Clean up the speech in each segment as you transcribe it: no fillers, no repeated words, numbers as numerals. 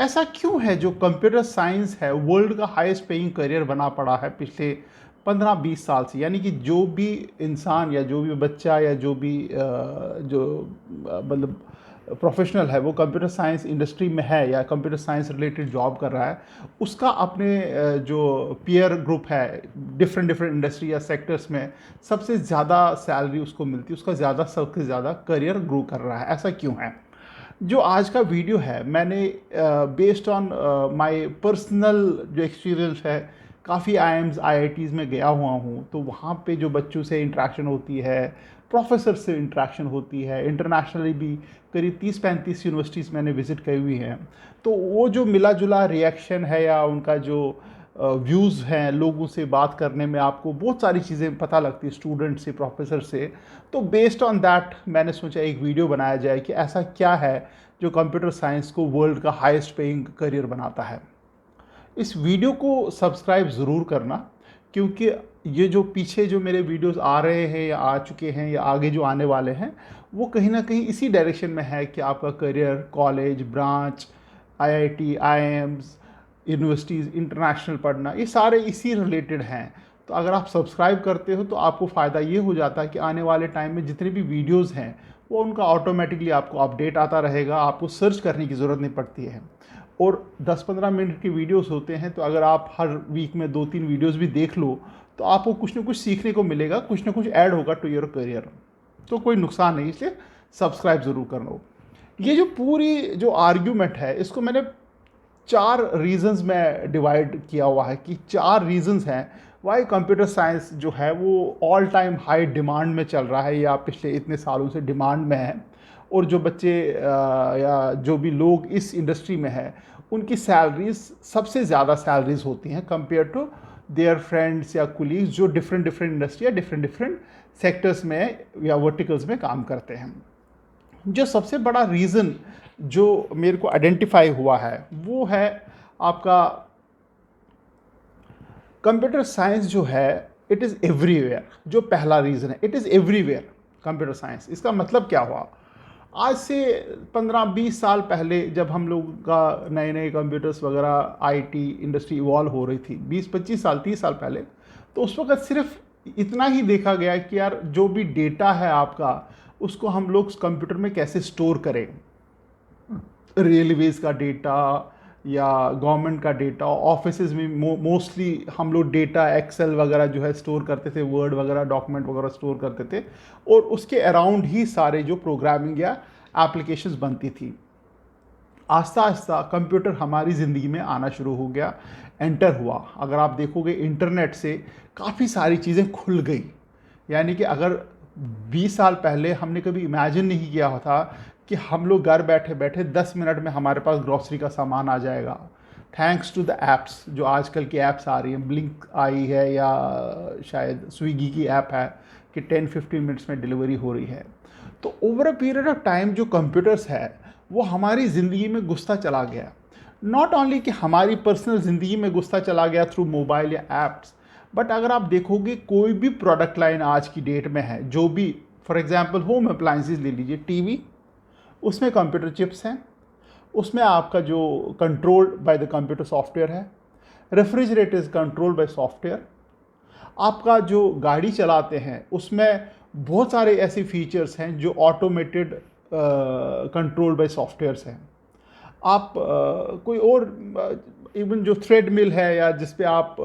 ऐसा क्यों है जो कंप्यूटर साइंस है वर्ल्ड का हाईएस्ट पेइंग करियर बना पड़ा है पिछले 15-20 साल से? यानी कि जो भी इंसान या जो भी बच्चा या जो भी मतलब प्रोफेशनल है वो कंप्यूटर साइंस इंडस्ट्री में है या कंप्यूटर साइंस रिलेटेड जॉब कर रहा है, उसका अपने जो पीयर ग्रुप है डिफरेंट डिफरेंट इंडस्ट्री या सेक्टर्स में सबसे ज़्यादा सैलरी उसको मिलती है, उसका ज़्यादा सबसे ज़्यादा करियर ग्रो कर रहा है। ऐसा क्यों है? जो आज का वीडियो है मैंने बेस्ड ऑन माय पर्सनल जो एक्सपीरियंस है, काफ़ी आईएम्स आईआईटीज़ में गया हुआ हूँ, तो वहाँ पे जो बच्चों से इंटरेक्शन होती है, प्रोफेसर से इंटरेक्शन होती है, इंटरनेशनली भी करीब 30-35 यूनिवर्सिटीज़ मैंने विज़िट की हुई हैं। तो वो जो मिला जुला रिएक्शन है या उनका जो व्यूज़ हैं, लोगों से बात करने में आपको बहुत सारी चीज़ें पता लगती है स्टूडेंट से, प्रोफेसर से। तो बेस्ड ऑन दैट मैंने सोचा एक वीडियो बनाया जाए कि ऐसा क्या है जो कंप्यूटर साइंस को वर्ल्ड का हाईएस्ट पेइंग करियर बनाता है। इस वीडियो को सब्सक्राइब ज़रूर करना, क्योंकि ये जो पीछे जो मेरे वीडियोस आ रहे हैं या आ चुके हैं या आगे जो आने वाले हैं, वो कहीं ना कहीं इसी डायरेक्शन में है कि आपका career, college, branch, IIT, IIMs, universities, international पढ़ना, ये सारे इसी रिलेटेड हैं। तो अगर आप सब्सक्राइब करते हो तो आपको फ़ायदा ये हो जाता है कि आने वाले टाइम में जितने भी वीडियोज़ हैं वो उनका ऑटोमेटिकली आपको अपडेट आता रहेगा, आपको सर्च करने की ज़रूरत नहीं पड़ती है। और 10-15 मिनट की वीडियोस होते हैं, तो अगर आप हर वीक में 2-3 वीडियोस भी देख लो तो आपको कुछ ना कुछ सीखने को मिलेगा, कुछ ना कुछ ऐड होगा टू योर करियर। तो कोई नुकसान नहीं, इसलिए सब्सक्राइब ज़रूर करना। ये जो पूरी जो आर्ग्यूमेंट है इसको मैंने 4 रीजंस में डिवाइड किया हुआ है कि 4 रीजंस हैं वाई कंप्यूटर साइंस जो है वो ऑल टाइम हाई डिमांड में चल रहा है या पिछले इतने सालों से डिमांड में है। और जो बच्चे या जो भी लोग इस इंडस्ट्री में हैं उनकी सैलरीज सबसे ज़्यादा सैलरीज होती हैं कंपेयर टू देयर फ्रेंड्स या कुलीग्स जो डिफरेंट डिफरेंट इंडस्ट्री या डिफरेंट डिफरेंट सेक्टर्स में या वर्टिकल्स में काम करते हैं। जो सबसे बड़ा रीज़न जो मेरे को आइडेंटिफाई हुआ है वो है आपका कंप्यूटर साइंस जो है इट इज़ एवरीवेयर। जो पहला रीज़न है, it is everywhere computer science. इसका मतलब क्या हुआ? आज से 15-20 साल पहले जब हम लोग का नए नए कंप्यूटर्स वगैरह आईटी इंडस्ट्री इवॉल्व हो रही थी, 20-25 साल 30 साल पहले, तो उस वक्त सिर्फ इतना ही देखा गया कि यार जो भी डेटा है आपका उसको हम लोग कंप्यूटर में कैसे स्टोर करें। रेलवेज़ का डेटा या गवर्नमेंट का डेटा, ऑफिसेज में मोस्टली हम लोग डेटा एक्सेल वगैरह जो है स्टोर करते थे, वर्ड वगैरह डॉक्यूमेंट वगैरह स्टोर करते थे, और उसके अराउंड ही सारे जो प्रोग्रामिंग या एप्लीकेशंस बनती थी। आस्ता आस्ता कंप्यूटर हमारी ज़िंदगी में आना शुरू हो गया, एंटर हुआ। अगर आप देखोगे इंटरनेट से काफ़ी सारी चीज़ें खुल गई। यानी कि अगर 20 साल पहले हमने कभी इमेजिन नहीं किया था कि हम लोग घर बैठे बैठे 10 मिनट में हमारे पास ग्रॉसरी का सामान आ जाएगा, थैंक्स टू द ऐप्स जो आजकल की ऐप्स आ रही हैं। ब्लिंक आई है या शायद स्विगी की ऐप है कि 10-15 मिनट्स में डिलीवरी हो रही है। तो over a period of time जो कंप्यूटर्स है वो हमारी ज़िंदगी में घुसता चला गया। नॉट ओनली कि हमारी पर्सनल ज़िंदगी में घुसता चला गया थ्रू मोबाइल या ऐप्स, बट अगर आप देखोगे कोई भी प्रोडक्ट लाइन आज की डेट में है, जो भी फॉर एग्जांपल होम अप्लायंसेस ले लीजिए, टीवी, उसमें कंप्यूटर चिप्स हैं, उसमें आपका जो controlled by the computer software है। Refrigerator is controlled by software. आपका जो गाड़ी चलाते हैं उसमें बहुत सारे ऐसे फीचर्स हैं जो ऑटोमेटेड कंट्रोल्ड बाय सॉफ्टवेयर्स हैं। आप कोई और इवन जो थ्रेडमिल है या जिस पे आप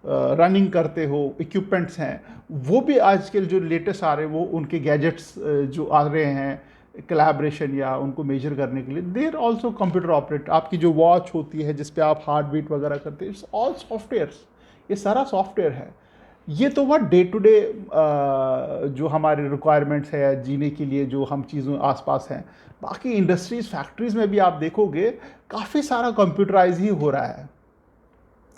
रनिंग करते हो, इक्विपमेंट्स हैं, वो भी आजकल जो लेटेस्ट आ रहे हैं वो उनके गैजेट्स जो आ रहे हैं कोलैबोरेशन या उनको मेजर करने के लिए, देर ऑल्सो कंप्यूटर ऑपरेट। आपकी जो वॉच होती है जिस पे आप हार्ट बीट वगैरह करते हैं, इट्स ऑल सॉफ्टवेयर्स। ये सारा सॉफ्टवेयर है। ये तो वह डे टू डे जो हमारे रिक्वायरमेंट्स है या जीने के लिए जो हम चीज़ों आसपास हैं। बाकी इंडस्ट्रीज़, फैक्ट्रीज़ में भी आप देखोगे काफ़ी सारा कंप्यूटराइज ही हो रहा है।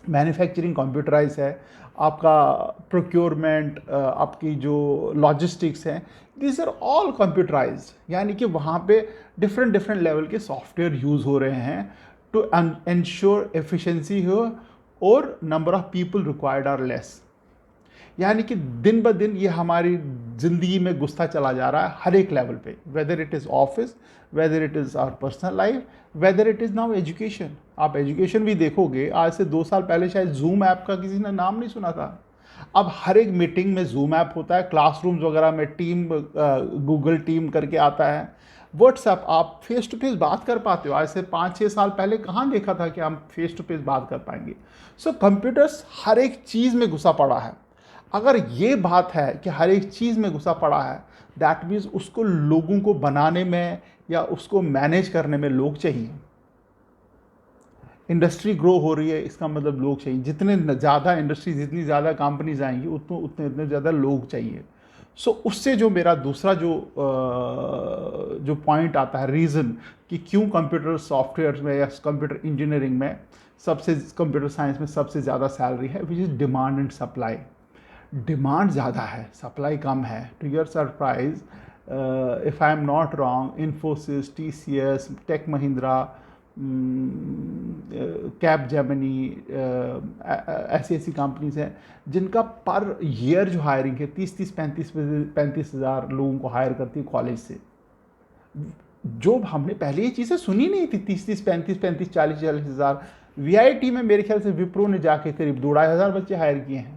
मैन्युफैक्चरिंग कंप्यूटराइज है, आपका प्रोक्योरमेंट, आपकी जो लॉजिस्टिक्स हैं, दीज आर ऑल कंप्यूटराइज्ड। यानी कि वहाँ पे डिफरेंट डिफरेंट लेवल के सॉफ्टवेयर यूज़ हो रहे हैं टू इंश्योर एफिशिएंसी हो और number of people required are less. यानी कि दिन ब दिन ये हमारी ज़िंदगी में घुसता चला जा रहा है हर एक लेवल पे, whether it is office, whether it is our personal life, whether it is now education. आप एजुकेशन भी देखोगे, आज से 2 साल पहले शायद जूम ऐप का किसी ने नाम नहीं सुना था। अब हर एक मीटिंग में जूम ऐप होता है, क्लासरूम्स वगैरह में टीम, गूगल टीम करके आता है, व्हाट्सएप, आप फेस टू फेस बात कर पाते हो। आज से 5-6 साल पहले कहाँ देखा था कि हम फेस टू फेस बात कर पाएंगे। सो कंप्यूटर्स हर एक चीज़ में घुसा पड़ा है। अगर ये बात है कि हर एक चीज़ में घुसा पड़ा है, दैट मीन्स उसको लोगों को बनाने में या उसको मैनेज करने में लोग चाहिए। इंडस्ट्री ग्रो हो रही है, इसका मतलब लोग चाहिए। जितने ज़्यादा इंडस्ट्री, जितनी ज़्यादा कंपनीज आएंगी, उतने उतने उतने ज़्यादा लोग चाहिए। सो उससे जो मेरा दूसरा जो पॉइंट आता है, रीज़न कि क्यों कंप्यूटर सॉफ्टवेयर में या कंप्यूटर इंजीनियरिंग में सबसे, कंप्यूटर साइंस में सबसे ज़्यादा सैलरी है, which is demand and supply. Demand ज़्यादा है, सप्लाई कम है। To your surprise, if I am not wrong, Infosys, TCS, tech Mahindra, Capgemini, ऐसी ऐसी कंपनीज हैं जिनका पर ईयर जो हायरिंग है 30-35 हज़ार लोगों को हायर करती है कॉलेज से। जो हमने पहले ये चीज़ें सुनी नहीं थी, 30-35 40 हज़ार। VIT में मेरे ख्याल से विप्रो ने जाके करीब 2-2.5 हज़ार बच्चे हायर किए हैं।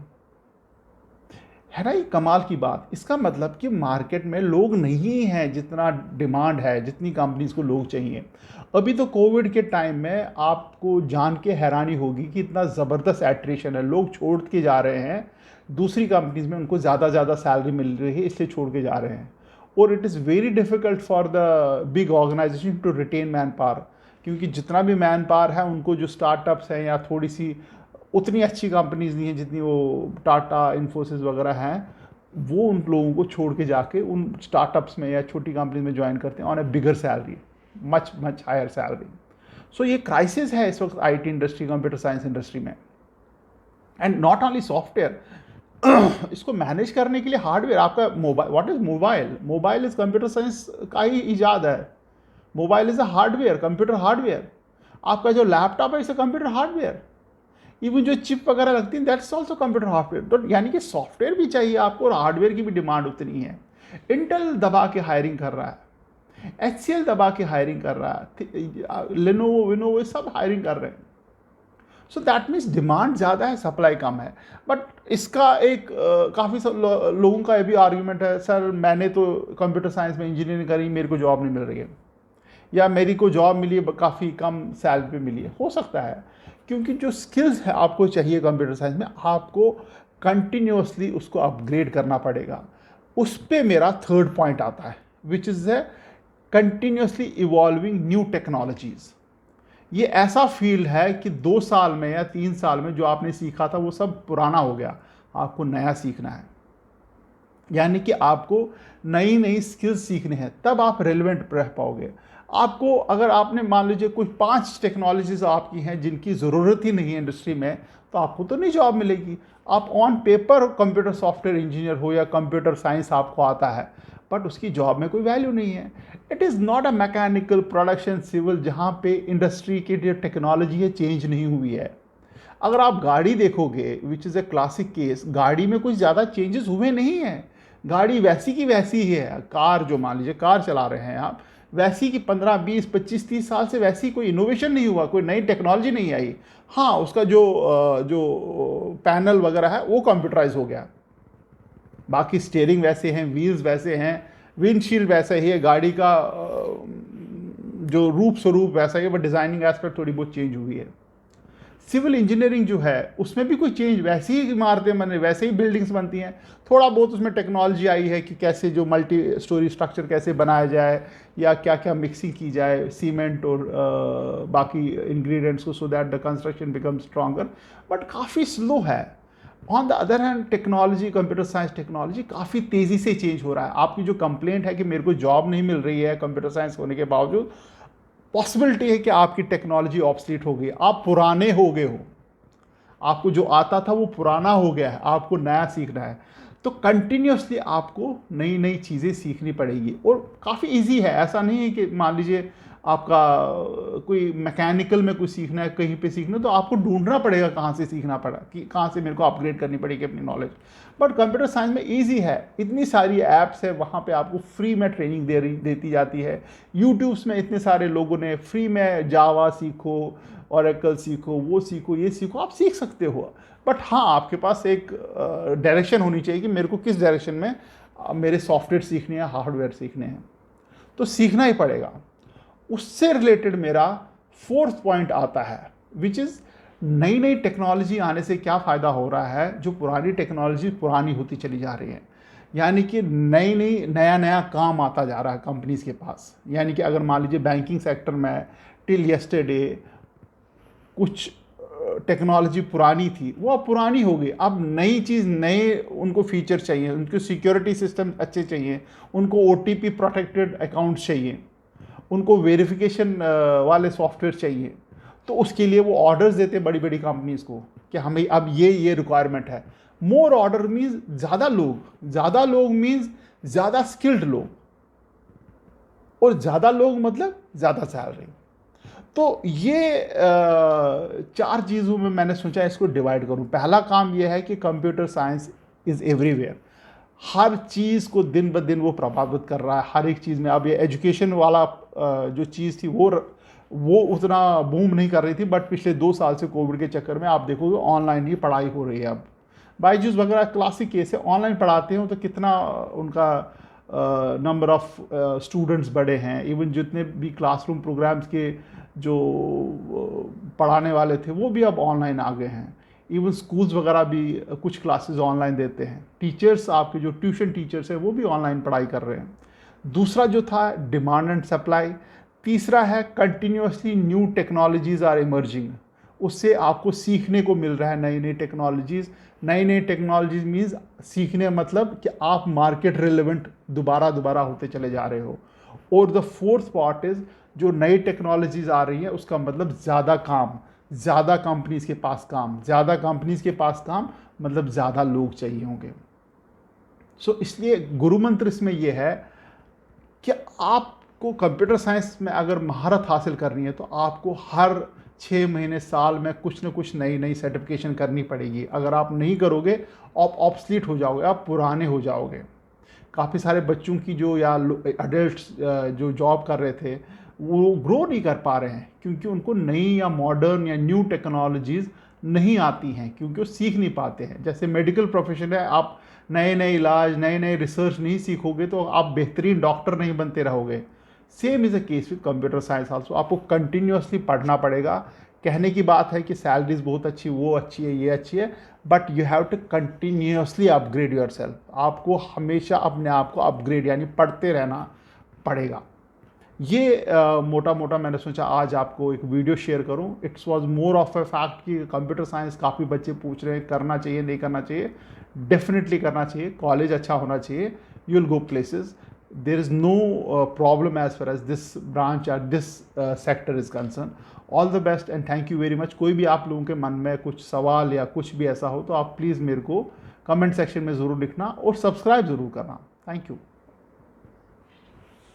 है ना ये कमाल की बात। इसका मतलब कि मार्केट में लोग नहीं हैं जितना डिमांड है, जितनी कंपनीज को लोग चाहिए। अभी तो कोविड के टाइम में आपको जान के हैरानी होगी कि इतना ज़बरदस्त एट्रिशन है, लोग छोड़ के जा रहे हैं दूसरी कंपनीज में, उनको ज़्यादा सालरी मिल रही है इसलिए छोड़ के जा रहे हैं। और it is very difficult for the big organisation to retain manpower, क्योंकि जितना भी मैन पावर है उनको जो स्टार्टअप्स हैं या थोड़ी सी उतनी अच्छी कंपनीज नहीं है जितनी वो टाटा, इन्फोसिस वगैरह हैं, वो उन लोगों को छोड़ के जाके उन स्टार्टअप्स में या छोटी कंपनीज में ज्वाइन करते हैं on a bigger salary, much higher salary. So ये क्राइसिस है इस वक्त IT industry, computer science industry में। एंड नॉट ओनली सॉफ्टवेयर, इसको मैनेज करने के लिए हार्डवेयर, आपका mobile, what is mobile? Mobile is computer science का ही इजाद है। Mobile is a hardware, computer hardware. आपका जो लैपटॉप है इसे कंप्यूटर हार्डवेयर। इवन जो चिप वगैरह लगती है दैट्स ऑल्सो कंप्यूटर हार्डवेयर। तो यानी कि सॉफ्टवेयर भी चाहिए आपको और हार्डवेयर की भी डिमांड उतनी है। इंटेल दबा के हायरिंग कर रहा है, HCL दबा के हायरिंग कर रहा है, लेनोवो, विनोवो सब हायरिंग कर रहे हैं। सो दैट मीन्स डिमांड ज़्यादा है, सप्लाई कम है। बट इसका एक काफ़ी लोगों का ये भी आर्ग्यूमेंट है, सर मैंने तो कंप्यूटर साइंस में इंजीनियरिंग करी, मेरे को जॉब नहीं मिल रही है, या मेरी को जॉब मिली है काफ़ी कम सैलरी पे मिली है। हो सकता है क्योंकि जो स्किल्स है आपको चाहिए कंप्यूटर साइंस में, आपको कंटिन्यूसली उसको अपग्रेड करना पड़ेगा। उस पर मेरा थर्ड पॉइंट आता है, which is a continuously evolving new technologies. ये ऐसा फील्ड है कि 2 साल में या 3 साल में जो आपने सीखा था वो सब पुराना हो गया, आपको नया सीखना है। यानी कि आपको नई नई स्किल्स सीखने हैं, तब आप रेलिवेंट रह पाओगे। आपको अगर आपने मान लीजिए कुछ 5 टेक्नोलॉजीज आपकी हैं जिनकी ज़रूरत ही नहीं है इंडस्ट्री में, तो आपको तो नहीं जॉब मिलेगी। आप on paper computer software engineer हो या कंप्यूटर साइंस आपको आता है, बट उसकी जॉब में कोई वैल्यू नहीं है। It is not a mechanical, production, civil, जहाँ पे इंडस्ट्री की जो टेक्नोलॉजी है चेंज नहीं हुई है। अगर आप गाड़ी देखोगे, which is a classic case, गाड़ी में कुछ ज़्यादा चेंजेस हुए नहीं हैं। गाड़ी वैसी की वैसी ही है। कार, जो मान लीजिए कार चला रहे हैं आप, वैसी की 15, 20, 25, 30 साल से वैसी कोई इनोवेशन नहीं हुआ, कोई नई टेक्नोलॉजी नहीं आई। हाँ, उसका जो पैनल वगैरह है वो कंप्यूटराइज हो गया, बाकी स्टीयरिंग वैसे हैं, व्हील्स वैसे हैं, विंडशील्ड वैसे ही है, गाड़ी का जो रूप स्वरूप वैसा ही है, बट डिज़ाइनिंग एस्पेक्ट थोड़ी बहुत चेंज हुई है। सिविल इंजीनियरिंग जो है उसमें भी कोई चेंज, वैसी ही इमारतें बने, वैसे ही बिल्डिंग्स बनती हैं। थोड़ा बहुत उसमें टेक्नोलॉजी आई है कि कैसे जो मल्टी स्टोरी स्ट्रक्चर कैसे बनाया जाए, या क्या क्या मिक्सिंग की जाए सीमेंट और बाकी इंग्रेडिएंट्स को, so that the construction become stronger, but काफ़ी स्लो है। On the other hand technology, computer science technology काफ़ी तेज़ी से चेंज हो रहा है। आपकी जो कंप्लेंट है कि मेरे को जॉब नहीं मिल रही है कंप्यूटर साइंस होने के बावजूद, पॉसिबिलिटी है कि आपकी टेक्नोलॉजी ऑब्सलीट हो गई, आप पुराने हो गए हो, आपको जो आता था वो पुराना हो गया है, आपको नया सीखना है। तो कंटिन्यूसली आपको नई नई चीज़ें सीखनी पड़ेगी, और काफ़ी इजी है। ऐसा नहीं है कि मान लीजिए आपका कोई मैकेनिकल में कुछ सीखना है, कहीं पे सीखना है, तो आपको ढूंढना पड़ेगा कहाँ से सीखना पड़ा, कि कहाँ से मेरे को अपग्रेड करनी पड़ेगी अपनी नॉलेज। बट कंप्यूटर साइंस में ईजी है, इतनी सारी ऐप्स है, वहाँ पे आपको फ्री में ट्रेनिंग देती जाती है। यूट्यूब्स में इतने सारे लोगों ने फ्री में जावा सीखो, ओरेकल सीखो, वो सीखो, ये सीखो, आप सीख सकते हो। बट हाँ, आपके पास एक डायरेक्शन होनी चाहिए कि मेरे को किस डायरेक्शन में मेरे सॉफ्टवेयर सीखने हैं, हार्डवेयर सीखने हैं, तो सीखना ही पड़ेगा। उससे रिलेटेड मेरा फोर्थ पॉइंट आता है, विच इज़ नई नई टेक्नोलॉजी आने से क्या फ़ायदा हो रहा है, जो पुरानी टेक्नोलॉजी पुरानी होती चली जा रही है, यानी कि नई नई नया नया काम आता जा रहा है कंपनीज़ के पास। यानी कि अगर मान लीजिए बैंकिंग सेक्टर में टिल यस्टरडे कुछ टेक्नोलॉजी पुरानी थी, वो अब पुरानी हो गई, अब नई चीज़, नए उनको फीचर चाहिए, उनको सिक्योरिटी सिस्टम अच्छे चाहिए, उनको OTP प्रोटेक्टेड अकाउंट चाहिए, उनको वेरिफिकेशन वाले सॉफ्टवेयर चाहिए। तो उसके लिए वो ऑर्डर्स देते बड़ी बड़ी कंपनीज को कि हमें अब ये रिक्वायरमेंट है। मोर ऑर्डर मीन्स ज़्यादा लोग मीन्स ज़्यादा स्किल्ड लोग, और ज़्यादा लोग मतलब ज़्यादा सैलरी। तो ये चार चीज़ों में मैंने सोचा इसको डिवाइड करूं। पहला काम ये है कि कंप्यूटर साइंस इज़ एवरीवेयर, हर चीज़ को दिन ब दिन वो प्रभावित कर रहा है, हर एक चीज़ में। अब ये एजुकेशन वाला जो चीज़ थी वो उतना बूम नहीं कर रही थी, बट पिछले 2 साल से कोविड के चक्कर में आप देखोगे ऑनलाइन ही पढ़ाई हो रही है। अब बायजूस वगैरह क्लासिक केस है, ऑनलाइन पढ़ाते हो तो कितना उनका नंबर ऑफ स्टूडेंट्स बढ़े हैं। इवन जितने भी क्लासरूम प्रोग्राम्स के जो पढ़ाने वाले थे वो भी अब ऑनलाइन आ गए हैं। इवन स्कूल्स वगैरह भी कुछ क्लासेस ऑनलाइन देते हैं। टीचर्स, आपके जो ट्यूशन टीचर्स हैं वो भी ऑनलाइन पढ़ाई कर रहे हैं। दूसरा जो था डिमांड एंड सप्लाई। तीसरा है continuously new technologies are emerging, उससे आपको सीखने को मिल रहा है नई नई टेक्नोलॉजीज़। नई नई टेक्नोलॉजीज़ मीन्स सीखने मतलब कि आप मार्केट रिलेवेंट दोबारा होते चले जा रहे हो। और द फोर्थ पार्ट इज़ जो नई टेक्नोलॉजीज़ आ रही हैं उसका मतलब ज़्यादा काम, ज़्यादा कंपनीज़ के पास काम, ज़्यादा कंपनीज़ के पास काम मतलब ज़्यादा लोग चाहिए होंगे। सो इसलिए गुरु मंत्र इसमें यह है कि आपको कंप्यूटर साइंस में अगर महारत हासिल करनी है तो आपको हर 6 महीने साल में कुछ ना कुछ नई सर्टिफिकेशन करनी पड़ेगी। अगर आप नहीं करोगे आप ऑब्सलीट हो जाओगे, आप पुराने हो जाओगे। काफ़ी सारे बच्चों की जो या अडल्ट जो जॉब कर रहे थे वो ग्रो नहीं कर पा रहे हैं क्योंकि उनको नई या मॉडर्न या न्यू टेक्नोलॉजीज़ नहीं आती हैं, क्योंकि वो सीख नहीं पाते हैं। जैसे मेडिकल प्रोफेशन है, आप नए इलाज, नए रिसर्च नहीं सीखोगे तो आप बेहतरीन डॉक्टर नहीं बनते रहोगे। Same is a case with computer science also. आपको कंटिन्यूसली पढ़ना पड़ेगा। कहने की बात है कि सैलरीज बहुत अच्छी, वो अच्छी है, ये अच्छी है, but you have to continuously upgrade yourself. आपको हमेशा अपने आप को अपग्रेड यानी पढ़ते रहना पड़ेगा। ये मोटा मोटा मैंने सोचा आज आपको एक वीडियो शेयर करूं। It's was more of a fact कि कंप्यूटर साइंस काफ़ी बच्चे पूछ रहे हैं करना चाहिए नहीं करना चाहिए। डेफिनेटली करना चाहिए, कॉलेज अच्छा होना चाहिए, you will go places. There is no problem as far as this branch और this sector is concern. All the best and thank you very much. कोई भी आप लोगों के मन में कुछ सवाल या कुछ भी ऐसा हो तो आप प्लीज़ मेरे को कमेंट सेक्शन में ज़रूर लिखना और सब्सक्राइब ज़रूर करना। Thank you.